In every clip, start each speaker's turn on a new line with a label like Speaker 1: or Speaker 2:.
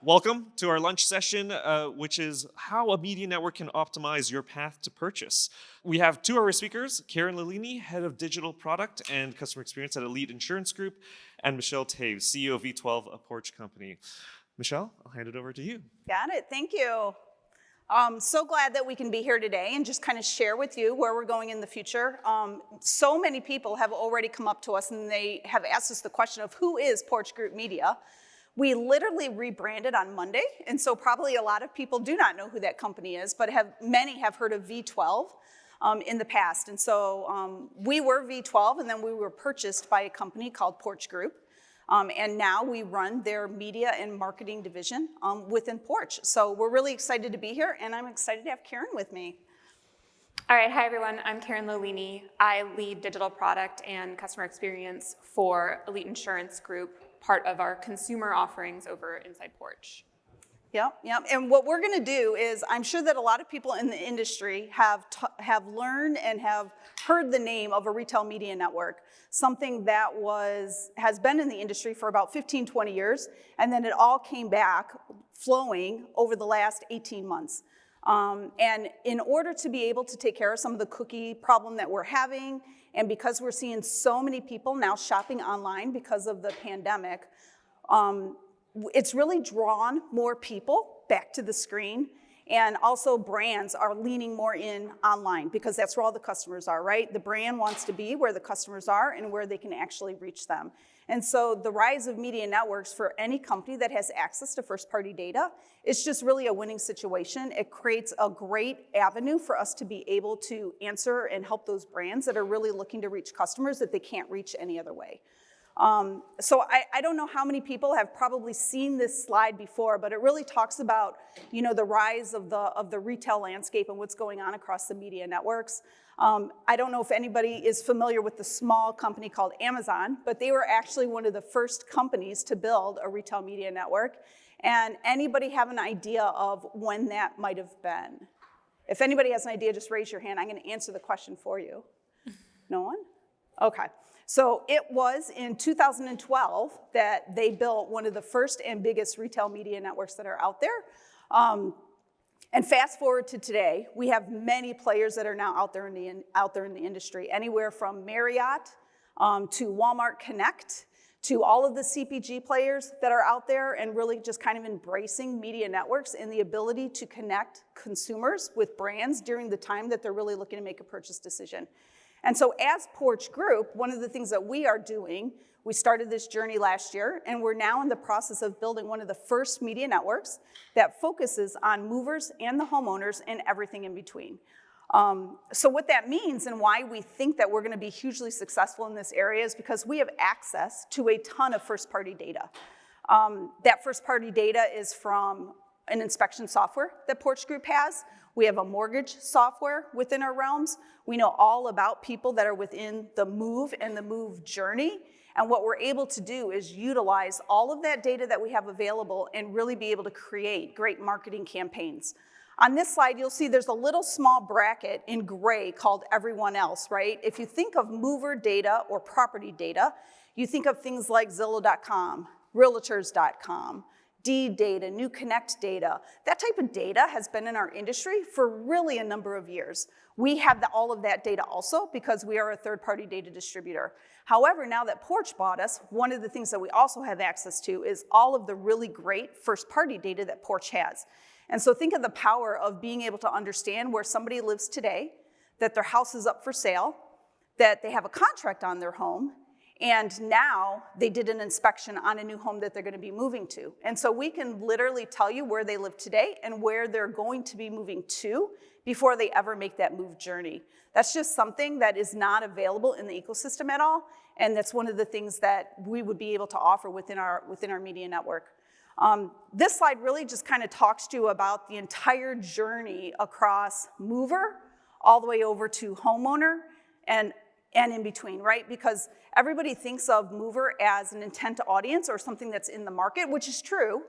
Speaker 1: Welcome to our lunch session, which is how a media network can optimize your path to purchase. We have two of our speakers, Karen Lalini, Head of Digital Product and Customer Experience at Elite Insurance Group, and Michelle Taves, CEO of V12, a Porch company. Michelle, I'll hand it over to you.
Speaker 2: Got it, thank you. So glad that we can be here today and just kind of share with you where we're going in the future. So many people have already come up to us and they have asked us the question of who is Porch Group Media? We literally rebranded on Monday, and so probably a lot of people do not know who that company is, but many have heard of V12 in the past. And so we were V12, and then we were purchased by a company called Porch Group. And now we run their media and marketing division within Porch. So we're really excited to be here, and I'm excited to have Karen with me.
Speaker 3: All right, hi everyone, I'm Karen Lalini. I lead digital product and customer experience for Elite Insurance Group, part of our consumer offerings over inside Porch.
Speaker 2: Yep. And what we're going to do is, I'm sure that a lot of people in the industry have learned and have heard the name of a retail media network, something that has been in the industry for about 15, 20 years, and then it all came back flowing over the last 18 months. And in order to be able to take care of some of the cookie problem that we're having, and because we're seeing so many people now shopping online because of the pandemic, it's really drawn more people back to the screen. And also brands are leaning more in online because that's where all the customers are, right? The brand wants to be where the customers are and where they can actually reach them. And so the rise of media networks for any company that has access to first-party data is just really a winning situation. It creates a great avenue for us to be able to answer and help those brands that are really looking to reach customers that they can't reach any other way. So I don't know how many people have probably seen this slide before, but it really talks about, the rise of the retail landscape and what's going on across the media networks. I don't know if anybody is familiar with the small company called Amazon, but they were actually one of the first companies to build a retail media network. And anybody have an idea of when that might have been? If anybody has an idea, just raise your hand. I'm going to answer the question for you. No one? Okay. So it was in 2012 that they built one of the first and biggest retail media networks that are out there. And fast forward to today, we have many players that are now out there in the industry, anywhere from Marriott to Walmart Connect to all of the CPG players that are out there and really just kind of embracing media networks and the ability to connect consumers with brands during the time that they're really looking to make a purchase decision. And so as Porch Group, one of the things that we are doing, we started this journey last year, and we're now in the process of building one of the first media networks that focuses on movers and the homeowners and everything in between. So what that means and why we think that we're going to be hugely successful in this area is because we have access to a ton of first-party data. That first-party data is from an inspection software that Porch Group has. We have a mortgage software within our realms. We know all about people that are within the move and the move journey. And what we're able to do is utilize all of that data that we have available and really be able to create great marketing campaigns. On this slide, you'll see there's a little small bracket in gray called everyone else, right? If you think of mover data or property data, you think of things like Zillow.com, Realtors.com, deed data, new connect data. That type of data has been in our industry for really a number of years. We have all of that data also because we are a third-party data distributor. However, now that Porch bought us, one of the things that we also have access to is all of the really great first-party data that Porch has. And so think of the power of being able to understand where somebody lives today, that their house is up for sale, that they have a contract on their home, and now they did an inspection on a new home that they're going to be moving to. And so we can literally tell you where they live today and where they're going to be moving to before they ever make that move journey. That's just something that is not available in the ecosystem at all. And that's one of the things that we would be able to offer within our media network. This slide really just kind of talks to you about the entire journey across mover all the way over to homeowner and in between, right? Because everybody thinks of mover as an intent audience or something that's in the market, which is true.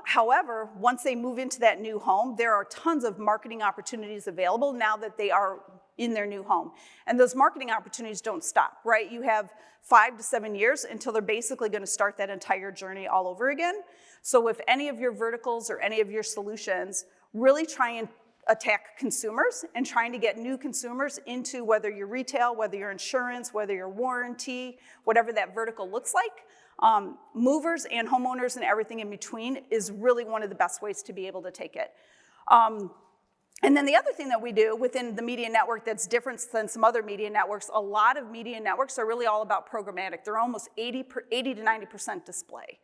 Speaker 2: However, once they move into that new home, there are tons of marketing opportunities available now that they are in their new home. And those marketing opportunities don't stop, right? You have 5 to 7 years until they're basically going to start that entire journey all over again. So if any of your verticals or any of your solutions really try and attack consumers and trying to get new consumers into whether you're retail, whether you're insurance, whether you're warranty, whatever that vertical looks like, movers and homeowners and everything in between is really one of the best ways to be able to take it. And then the other thing that we do within the media network that's different than some other media networks, a lot of media networks are really all about programmatic. They're almost 80 to 90% display.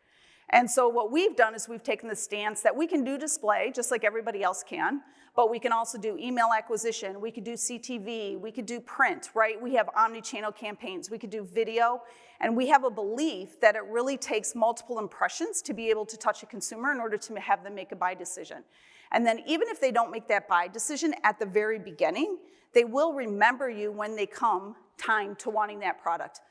Speaker 2: And so what we've done is we've taken the stance that we can do display just like everybody else can, but we can also do email acquisition, we could do CTV, we could do print, right? We have omni-channel campaigns, we could do video, and we have a belief that it really takes multiple impressions to be able to touch a consumer in order to have them make a buy decision. And then even if they don't make that buy decision at the very beginning, they will remember you when they come time to wanting that product.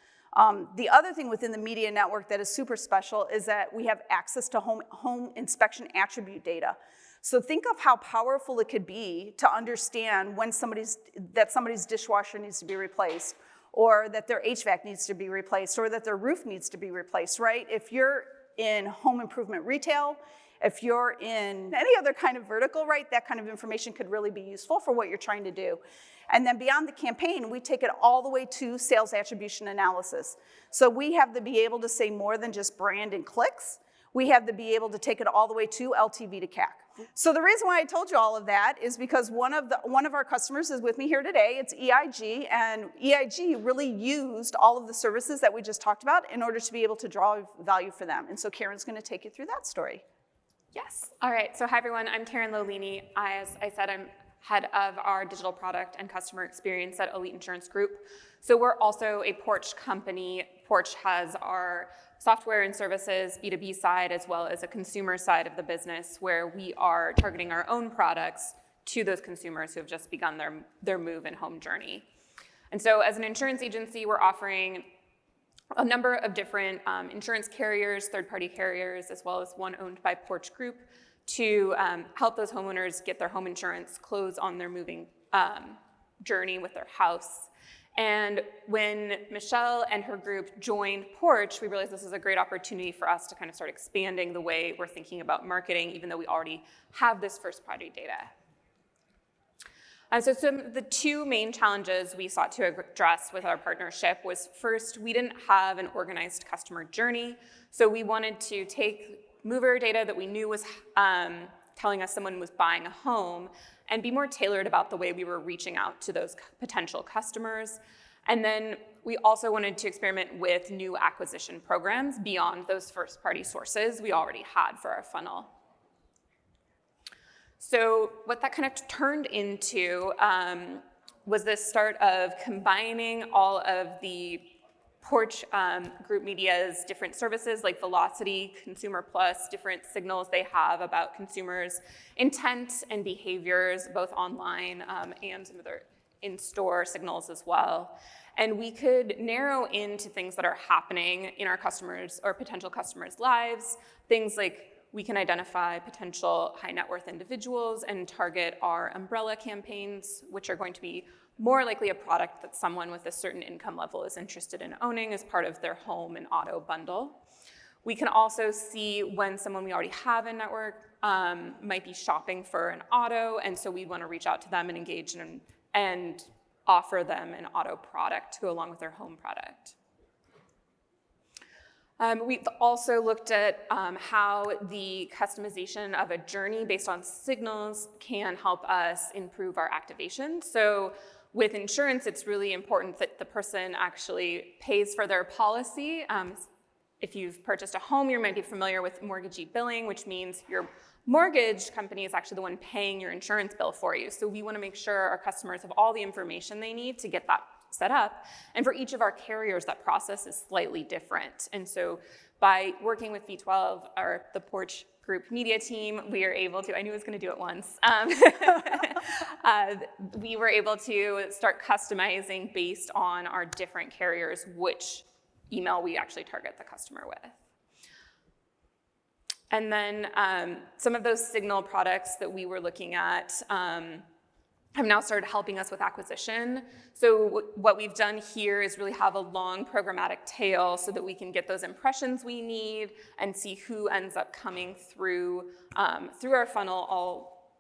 Speaker 2: The other thing within the media network that is super special is that we have access to home inspection attribute data. So think of how powerful it could be to understand when somebody's dishwasher needs to be replaced, or that their HVAC needs to be replaced, or that their roof needs to be replaced, right? If you're in home improvement retail, if you're in any other kind of vertical, right, that kind of information could really be useful for what you're trying to do. And then beyond the campaign, we take it all the way to sales attribution analysis. So we have to be able to say more than just brand and clicks. We have to be able to take it all the way to LTV to CAC. So the reason why I told you all of that is because one of our customers is with me here today. It's EIG, and EIG really used all of the services that we just talked about in order to be able to draw value for them. And so Karen's going to take you through that story.
Speaker 3: Yes. All right. So hi, everyone. I'm Karen Lolini. As I said, I'm head of our digital product and customer experience at Elite Insurance Group. So we're also a Porch company. Porch has our software and services, B2B side, as well as a consumer side of the business, where we are targeting our own products to those consumers who have just begun their move and home journey. And so as an insurance agency, we're offering a number of different insurance carriers, third-party carriers, as well as one owned by Porch Group, to help those homeowners get their home insurance, close on their moving journey with their house. And when Michelle and her group joined Porch, we realized this is a great opportunity for us to kind of start expanding the way we're thinking about marketing, even though we already have this first-party data. So the two main challenges we sought to address with our partnership was, first, we didn't have an organized customer journey. So we wanted to take mover data that we knew was telling us someone was buying a home and be more tailored about the way we were reaching out to those potential customers. And then we also wanted to experiment with new acquisition programs beyond those first-party sources we already had for our funnel. So what that kind of turned into was the start of combining all of the Porch Group Media's different services like Velocity, Consumer Plus, different signals they have about consumers' intent and behaviors, both online and some of their in-store signals as well. And we could narrow into things that are happening in our customers' or potential customers' lives, things like we can identify potential high net worth individuals and target our umbrella campaigns, which are going to be more likely a product that someone with a certain income level is interested in owning as part of their home and auto bundle. We can also see when someone we already have in network might be shopping for an auto, and so we want to reach out to them and engage and offer them an auto product to go along with their home product. We've also looked at how the customization of a journey based on signals can help us improve our activation. So with insurance, it's really important that the person actually pays for their policy. If you've purchased a home, you might be familiar with mortgagee billing, which means your mortgage company is actually the one paying your insurance bill for you. So we want to make sure our customers have all the information they need to get that set up. And for each of our carriers, that process is slightly different. And so by working with V12, or the Porch Group Media team, we are able to, I knew I was going to do it once, we were able to start customizing based on our different carriers which email we actually target the customer with. And then some of those signal products that we were looking at have now started helping us with acquisition. So what we've done here is really have a long programmatic tail so that we can get those impressions we need and see who ends up coming through through our funnel all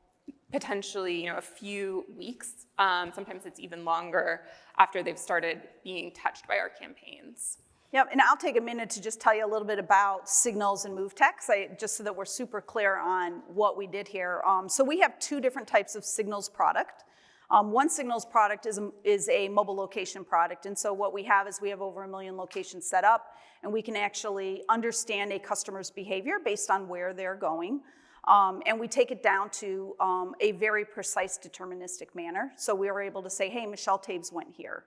Speaker 3: potentially a few weeks. Sometimes it's even longer after they've started being touched by our campaigns.
Speaker 2: Yep, and I'll take a minute to just tell you a little bit about signals and move text, just so that we're super clear on what we did here. So we have two different types of signals product. One signals product is a mobile location product, and so what we have is we have over 1 million locations set up, and we can actually understand a customer's behavior based on where they're going. And we take it down to a very precise deterministic manner. So we were able to say, hey, Michelle Taves went here.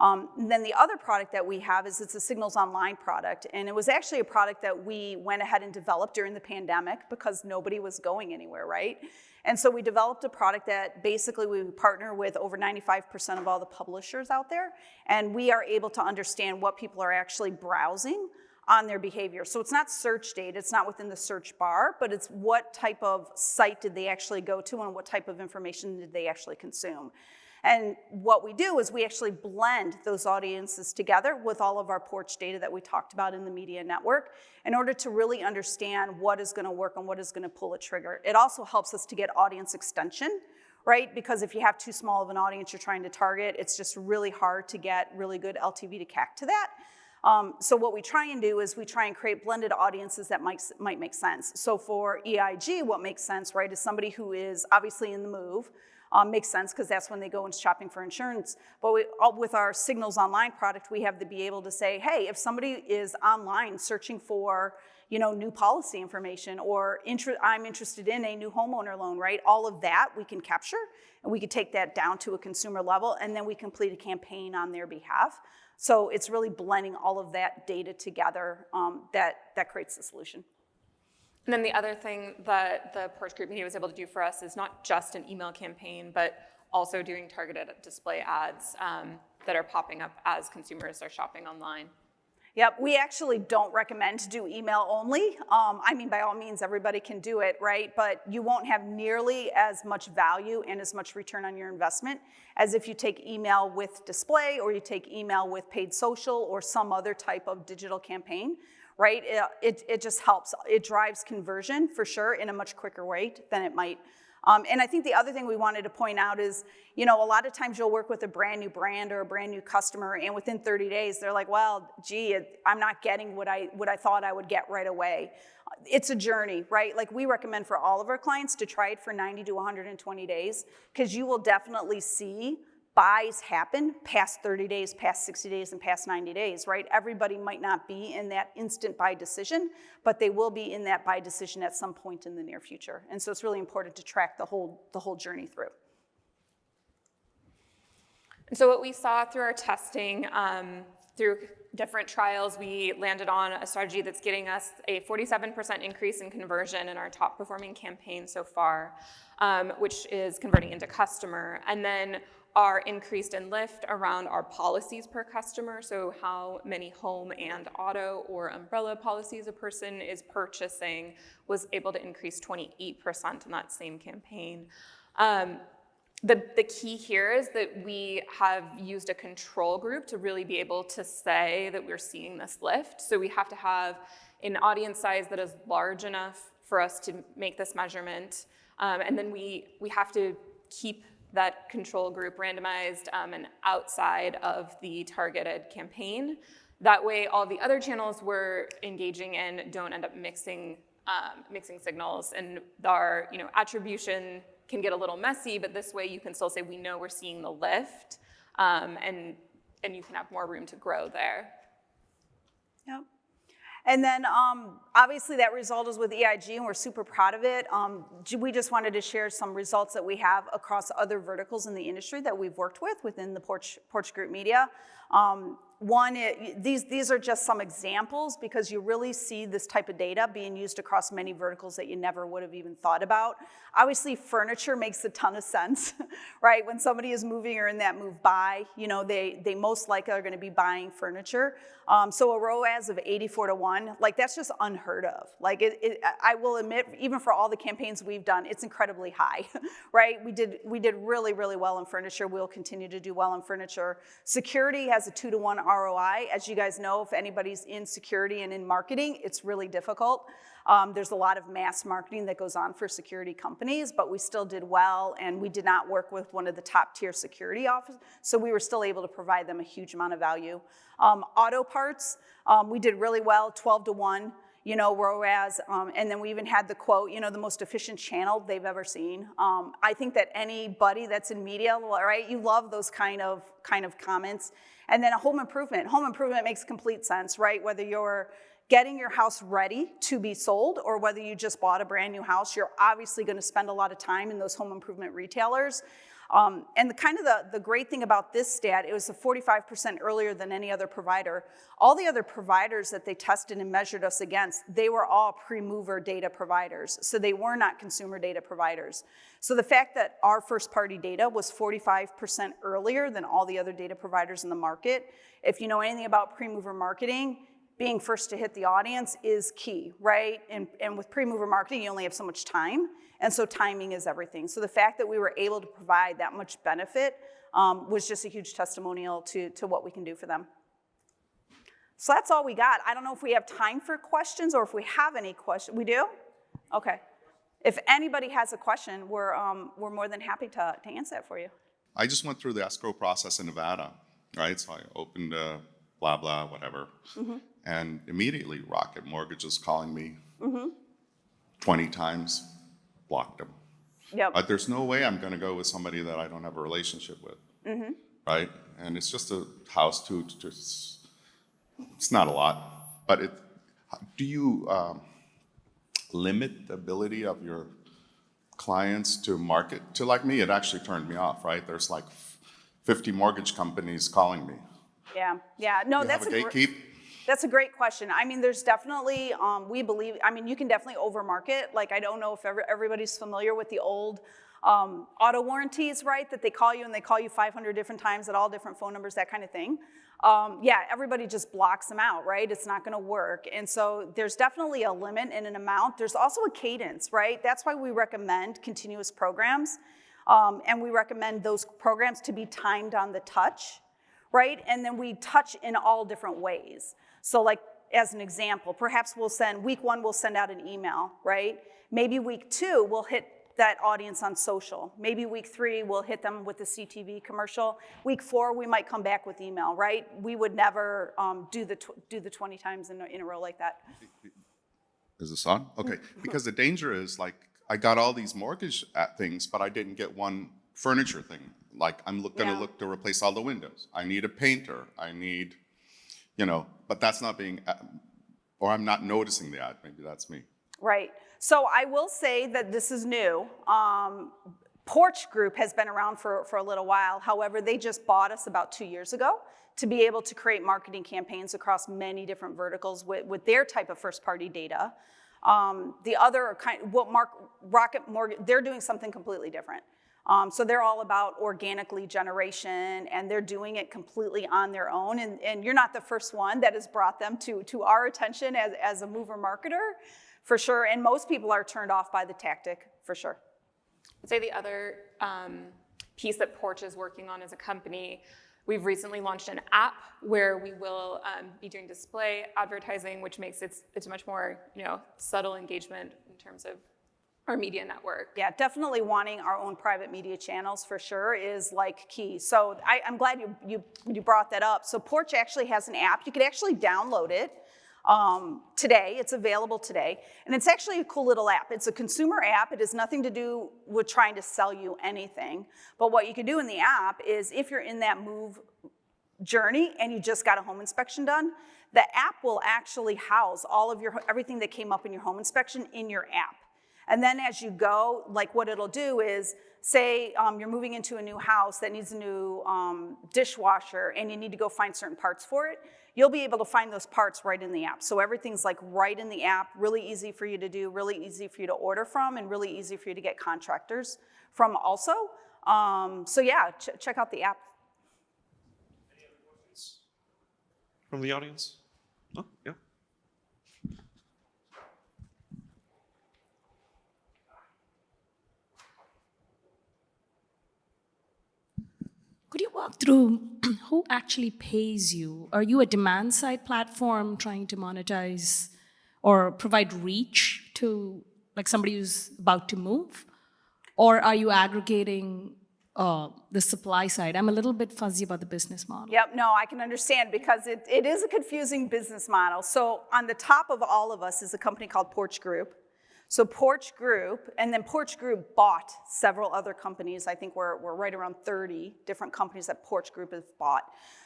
Speaker 2: And then the other product that we have is it's a Signals Online product. And it was actually a product that we went ahead and developed during the pandemic because nobody was going anywhere, right? And so we developed a product that basically we partner with over 95% of all the publishers out there. And we are able to understand what people are actually browsing on their behavior. So it's not search data, it's not within the search bar, but it's what type of site did they actually go to and what type of information did they actually consume. And what we do is we actually blend those audiences together with all of our porch data that we talked about in the media network in order to really understand what is gonna work and what is gonna pull a trigger. It also helps us to get audience extension, right? Because if you have too small of an audience you're trying to target, it's just really hard to get really good LTV to CAC to that. So what we try and do is we try and create blended audiences that might make sense. So for EIG, what makes sense, right, is somebody who is obviously in the move. Makes sense because that's when they go into shopping for insurance. But with our Signals Online product, we have to be able to say, hey, if somebody is online searching for new policy information or I'm interested in a new homeowner loan, right? All of that we can capture and we can take that down to a consumer level and then we complete a campaign on their behalf. So it's really blending all of that data together that creates the solution.
Speaker 3: And then the other thing that the Porch Group Media was able to do for us is not just an email campaign, but also doing targeted display ads that are popping up as consumers are shopping online.
Speaker 2: Yep, we actually don't recommend to do email only. I mean, by all means, everybody can do it, right? But you won't have nearly as much value and as much return on your investment as if you take email with display or you take email with paid social or some other type of digital campaign. Right, it just helps. It drives conversion for sure in a much quicker way than it might. And I think the other thing we wanted to point out is, a lot of times you'll work with a brand new brand or a brand new customer, and within 30 days they're like, well, gee, I'm not getting what I thought I would get right away. It's a journey, right? Like we recommend for all of our clients to try it for 90 to 120 days, because you will definitely see buys happen past 30 days, past 60 days, and past 90 days, right? Everybody might not be in that instant buy decision, but they will be in that buy decision at some point in the near future. And so it's really important to track the whole journey through.
Speaker 3: And so what we saw through our testing, through different trials, we landed on a strategy that's getting us a 47% increase in conversion in our top performing campaign so far, which is converting into customer. And then are increased in lift around our policies per customer, so how many home and auto or umbrella policies a person is purchasing was able to increase 28% in that same campaign. The key here is that we have used a control group to really be able to say that we're seeing this lift. So we have to have an audience size that is large enough for us to make this measurement, and then we have to keep that control group randomized and outside of the targeted campaign. That way, all the other channels we're engaging in don't end up mixing signals, and our attribution can get a little messy. But this way, you can still say we know we're seeing the lift, and you can have more room to grow there.
Speaker 2: Yep. And then obviously that result is with EIG and we're super proud of it. We just wanted to share some results that we have across other verticals in the industry that we've worked with within the Porch Group Media. These are just some examples because you really see this type of data being used across many verticals that you never would have even thought about. Obviously, furniture makes a ton of sense, right? When somebody is moving or in that move by, they most likely are going to be buying furniture. So a ROAS of 84-1, like that's just unheard of. Like I will admit, even for all the campaigns we've done, it's incredibly high, right? We did really, really well in furniture. We'll continue to do well in furniture. Security has a 2-to-1 ROI. As you guys know, if anybody's in security and in marketing, it's really difficult. There's a lot of mass marketing that goes on for security companies, but we still did well, and we did not work with one of the top tier security offices, so we were still able to provide them a huge amount of value. Auto parts, we did really well, 12-to-1, ROAS, and then we even had the quote, the most efficient channel they've ever seen. I think that anybody that's in media, right, you love those kind of comments. And then a home improvement. Home improvement makes complete sense, right? Whether you're getting your house ready to be sold or whether you just bought a brand new house, you're obviously going to spend a lot of time in those home improvement retailers. And the great thing about this stat, it was 45% earlier than any other provider. All the other providers that they tested and measured us against, they were all pre-mover data providers. So they were not consumer data providers. So the fact that our first party data was 45% earlier than all the other data providers in the market, if you know anything about pre-mover marketing, being first to hit the audience is key, right? And with pre-mover marketing, you only have so much time. And so timing is everything. So the fact that we were able to provide that much benefit was just a huge testimonial to what we can do for them. So that's all we got. I don't know if we have time for questions or if we have any questions. We do? Okay. If anybody has a question, we're more than happy to answer that for you.
Speaker 4: I just went through the escrow process in Nevada, right? So I opened blah, blah, whatever. Mm-hmm. And immediately Rocket Mortgage is calling me 20 times. Blocked them.
Speaker 2: Yep.
Speaker 4: But there's no way I'm going to go with somebody that I don't have a relationship with, right? And it's just a house too. It's not a lot, but do you limit the ability of your clients to market to like me? It actually turned me off, right? There's like 50 mortgage companies calling me.
Speaker 2: Yeah. No,
Speaker 4: you
Speaker 2: that's
Speaker 4: have a gatekeep.
Speaker 2: That's a great question. I mean, there's definitely, we believe, you can definitely over-market. Like, I don't know if everybody's familiar with the old auto warranties, right? That they call you and they call you 500 different times at all different phone numbers, that kind of thing. Yeah, everybody just blocks them out, right? It's not gonna work. And so there's definitely a limit and an amount. There's also a cadence, right? That's why we recommend continuous programs. And we recommend those programs to be timed on the touch, right? And then we touch in all different ways. So like, as an example, perhaps week 1, we'll send out an email, right? Maybe week 2, we'll hit that audience on social. Maybe week 3, we'll hit them with a CTV commercial. Week 4, we might come back with email, right? We would never do the 20 times in a row like that.
Speaker 4: Is this on? Okay, because the danger is like, I got all these mortgage things, but I didn't get one furniture thing. Like I'm gonna look to replace all the windows. I need a painter, I need, but that's not being, or I'm not noticing the ad, maybe that's me.
Speaker 2: Right, so I will say that this is new. Porch Group has been around for a little while. However, they just bought us about 2 years ago to be able to create marketing campaigns across many different verticals with their type of first party data. The other Rocket Mortgage, they're doing something completely different. So they're all about organic lead generation, and they're doing it completely on their own. And you're not the first one that has brought them to our attention as a mover marketer, for sure. And most people are turned off by the tactic, for sure.
Speaker 3: I'd say the other piece that Porch is working on as a company, we've recently launched an app where we will be doing display advertising, which makes it's a much more subtle engagement in terms of our media network.
Speaker 2: Yeah, definitely wanting our own private media channels for sure is like key. So I'm glad you brought that up. So Porch actually has an app. You could actually download it today. It's available today. And it's actually a cool little app. It's a consumer app. It has nothing to do with trying to sell you anything. But what you can do in the app is if you're in that move journey and you just got a home inspection done, the app will actually house all of everything that came up in your home inspection in your app. And then as you go, like what it'll do is say you're moving into a new house that needs a new dishwasher and you need to go find certain parts for it, you'll be able to find those parts right in the app. So everything's like right in the app, really easy for you to do, really easy for you to order from, and really easy for you to get contractors from also. So yeah, check out the app.
Speaker 1: Any other questions from the audience? Oh, yeah.
Speaker 5: Could you walk through who actually pays you? Are you a demand side platform trying to monetize or provide reach to like somebody who's about to move? Or are you aggregating the supply side? I'm a little bit fuzzy about the business model.
Speaker 2: Yep, no, I can understand because it is a confusing business model. So on the top of all of us is a company called Porch Group. So Porch Group, and then Porch Group bought several other companies. I think we're right around 30 different companies that Porch Group has bought.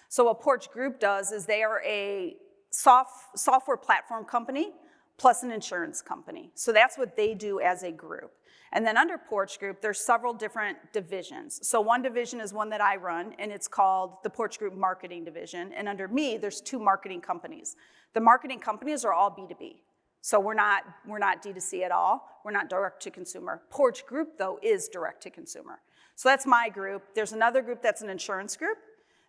Speaker 2: So what Porch Group does is they are a software platform company plus an insurance company. So that's what they do as a group. And then under Porch Group, there's several different divisions. So one division is one that I run, and it's called the Porch Group Marketing Division. And under me, there's 2 marketing companies. The marketing companies are all B2B. So we're not D2C at all. We're not direct to consumer. Porch Group, though, is direct to consumer. So that's my group. There's another group that's an insurance group.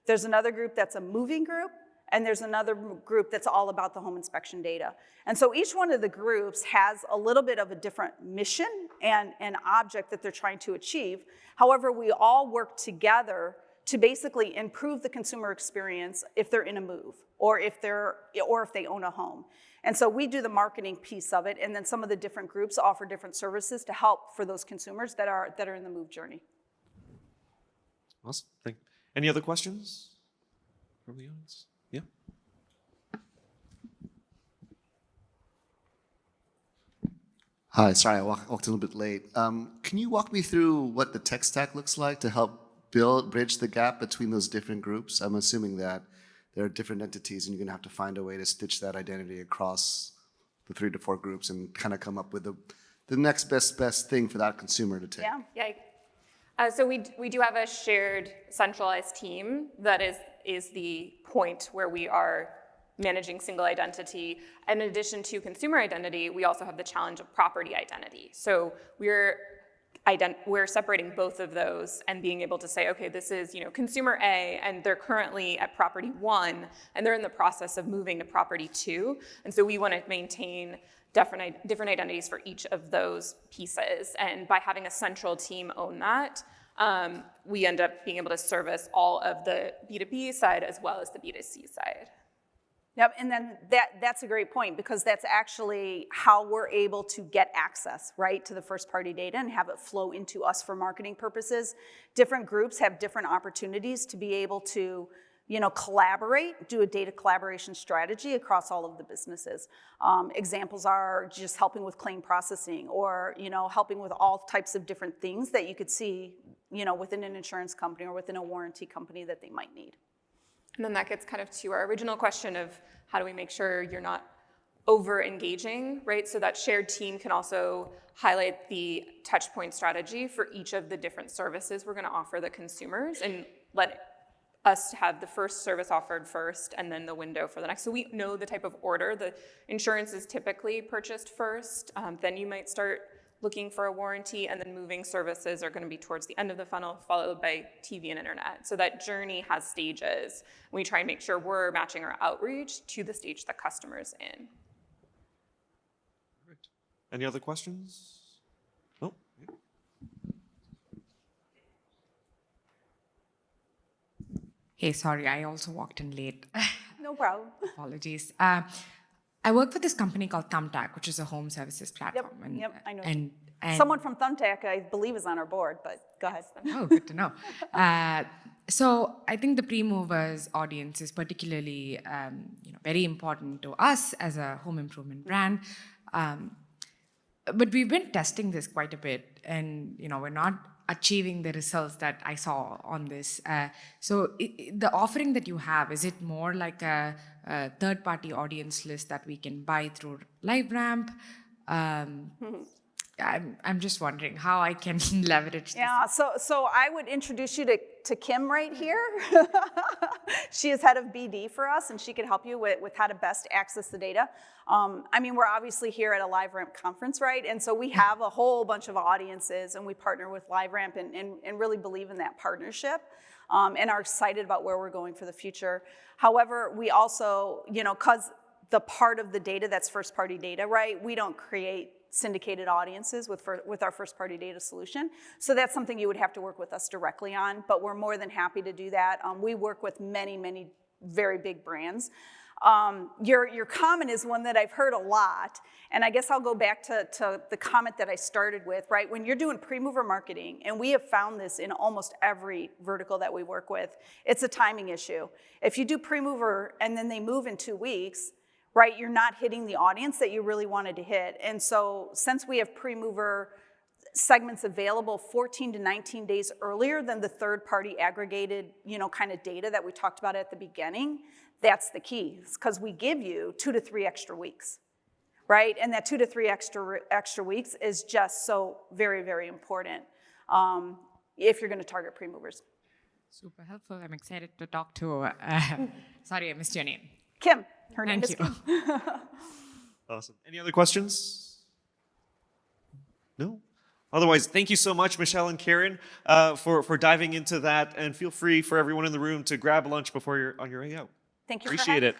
Speaker 2: There's another group that's a moving group. And there's another group that's all about the home inspection data. And so each one of the groups has a little bit of a different mission and an object that they're trying to achieve. However, we all work together to basically improve the consumer experience if they're in a move or if they own a home. And so we do the marketing piece of it, and then some of the different groups offer different services to help for those consumers that are in the move journey.
Speaker 1: Awesome. Thank you. Any other questions from the audience? Yeah.
Speaker 6: Hi, sorry, I walked a little bit late. Can you walk me through what the tech stack looks like to help bridge the gap between those different groups? I'm assuming that there are different entities and you're gonna have to find a way to stitch that identity across the 3 to 4 groups and kind of come up with the next best thing for that consumer to take.
Speaker 3: Yeah. So we do have a shared centralized team that is the point where we are managing single identity. In addition to consumer identity, we also have the challenge of property identity. So we're separating both of those and being able to say, okay, this is consumer A, and they're currently at property 1, and they're in the process of moving to property 2. And so we want to maintain different identities for each of those pieces. And by having a central team own that, we end up being able to service all of the B2B side as well as the B2C side.
Speaker 2: Yep, and then that's a great point because that's actually how we're able to get access, right, to the first party data and have it flow into us for marketing purposes. Different groups have different opportunities to be able to, collaborate, do a data collaboration strategy across all of the businesses. Examples are just helping with claim processing or, helping with all types of different things that you could see, within an insurance company or within a warranty company that they might need.
Speaker 3: And then that gets kind of to our original question of how do we make sure you're not over-engaging, right? So that shared team can also highlight the touch point strategy for each of the different services we're going to offer the consumers and let us have the first service offered first and then the window for the next. So we know the type of order. The insurance is typically purchased first, then you might start looking for a warranty, and then moving services are going to be towards the end of the funnel, followed by TV and internet. So that journey has stages. We try and make sure we're matching our outreach to the stage the customer's in.
Speaker 1: Perfect. Any other questions? No? Yeah.
Speaker 7: Hey, sorry, I also walked in late.
Speaker 2: No problem.
Speaker 7: Apologies. I work for this company called Thumbtack, which is a home services platform.
Speaker 2: Yep, I know.
Speaker 7: And
Speaker 2: Someone from Thumbtack, I believe, is on our board, but go ahead.
Speaker 7: Oh, good to know. So I think the pre-movers audience is particularly very important to us as a home improvement brand. But we've been testing this quite a bit, and we're not achieving the results that I saw on this. So the offering that you have, is it more like a third-party audience list that we can buy through LiveRamp? I'm just wondering how I can leverage this.
Speaker 2: Yeah, so I would introduce you to Kim right here. She is head of BD for us, and she could help you with how to best access the data. I mean, we're obviously here at a LiveRamp conference, right? And so we have a whole bunch of audiences, and we partner with LiveRamp and really believe in that partnership, and are excited about where we're going for the future. However, we also, because the part of the data that's first-party data, right? We don't create syndicated audiences with our first-party data solution. So that's something you would have to work with us directly on, but we're more than happy to do that. We work with many, many very big brands. Your comment is one that I've heard a lot, and I guess I'll go back to the comment that I started with, right? When you're doing pre-mover marketing, and we have found this in almost every vertical that we work with, it's a timing issue. If you do pre-mover and then they move in 2 weeks, right, you're not hitting the audience that you really wanted to hit. And so since we have pre-mover segments available 14 to 19 days earlier than the third-party aggregated, kind of data that we talked about at the beginning, that's the key, because we give you 2 to 3 extra weeks, right? And that 2 to 3 extra weeks is just so very, very important if you're going to target pre-movers.
Speaker 7: Super helpful. I'm excited to talk to, sorry, I missed your name.
Speaker 2: Kim, her name
Speaker 7: Thank
Speaker 2: is
Speaker 7: you.
Speaker 2: Kim.
Speaker 1: Awesome. Any other questions? No? Otherwise, thank you so much, Michelle and Karen, for diving into that. And feel free for everyone in the room to grab lunch before you're on your way out.
Speaker 2: Thank you for
Speaker 1: Appreciate
Speaker 2: having
Speaker 1: it.